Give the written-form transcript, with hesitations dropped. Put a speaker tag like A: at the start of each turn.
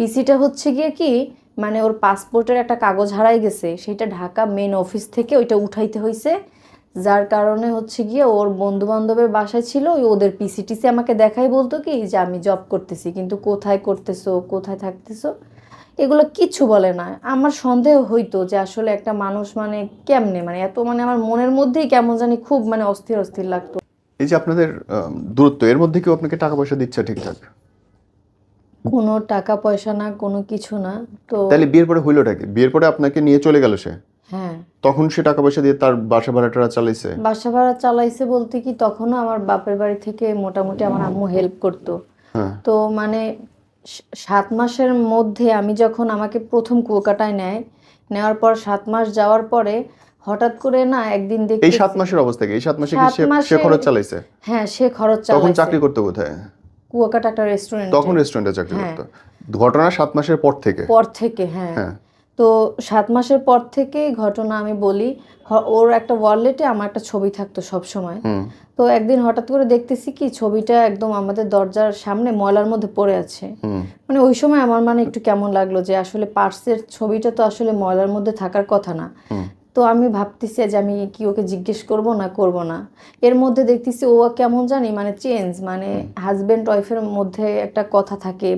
A: পিসিটা হচ্ছে গিয়ে কি, মানে ওর পাসপোর্টের একটা কাগজ হারাই গেছে, সেটা ঢাকা মেন অফিস থেকে ওইটা উঠাইতে হয়েছে। যার কারণে হচ্ছে গিয়ে ওর বন্ধু বান্ধবের বাসায় ছিল, ওদের পিসিটিসি আমাকে দেখাই বলতো কি যে আমি জব করতেছি, কিন্তু কোথায় করতেছো, কোথায় থাকতেছো, এগুলো কিচ্ছু বলে না। আমার সন্দেহ হইতো যে আসলে একটা মানুষ মানে কেমনে, মানে এত, মানে আমার মনের মধ্যেই কেমন জানি খুব মানে অস্থির অস্থির লাগতো।
B: এই যে আপনাদের দূরত্ব, এর মধ্যে কেউ আপনাকে টাকা পয়সা দিচ্ছে ঠিকঠাক?
A: কোনো টাকা পয়সা না, কোনো কিছু না। তো
B: তাহলে বিয়ের পরে হইলোটা কি? বিয়ের পরে আপনাকে নিয়ে চলে গেল সে,
A: হ্যাঁ,
B: তখন সে টাকা পয়সা দিয়ে তার বাসা ভাড়াটা চালাইছে?
A: বাসা ভাড়া চালাইছে বলতে কি, তখনও আমার বাপের বাড়ি থেকে মোটামুটি আমার আম্মু হেল্প করতো।
B: হ্যাঁ।
A: তো মানে 7 মাসের মধ্যে আমি যখন, আমাকে প্রথম কুয়াকাটায় নেওয়ার পর 7 মাস যাওয়ার পরে হঠাৎ করে না একদিন
B: এই 7
A: দেখতেছি।
B: মাসের অবস্থা কি? এই 7 মাসে কি
A: 7
B: সে
A: মাসে
B: খরচ চালাইছে?
A: হ্যাঁ, সে খরচ
B: তখন
A: চালাইছে।
B: চাকরি করতে কোথায়?
A: কুয়াকাটা একটা রেস্টুরেন্টে।
B: তখন রেস্টুরেন্টে চাকরি
A: হ্যাঁ,
B: করতো। ঘটনা 7 মাসের পর থেকে?
A: পর থেকে, হ্যাঁ।
B: হ্যাঁ।
A: তো 7 মাসের পর থেকেই ঘটনা আমি বলি। ওর একটা ওয়ালেটে আমার একটা ছবি থাকতো সব সময়।
B: হুম।
A: তো একদিন হঠাৎ করে দেখতেছি কি ছবিটা একদম আমাদের দরজার সামনে ময়লার মধ্যে পড়ে আছে।
B: হুম।
A: মানে ওই সময় আমার মানে একটু কেমন লাগলো যে আসলে পার্সের ছবিটা তো আসলে ময়লার মধ্যে থাকার কথা না।
B: হুম।
A: তো আমি ভাবতেছি যে আমি কি ওকে জিজ্ঞেস করব না করব না। এর মধ্যে দেখতেছি ও কেমন জানি মানে চেঞ্জ, মানে হাজবেন্ড ওয়াইফের মধ্যে একটা কথা থাকে।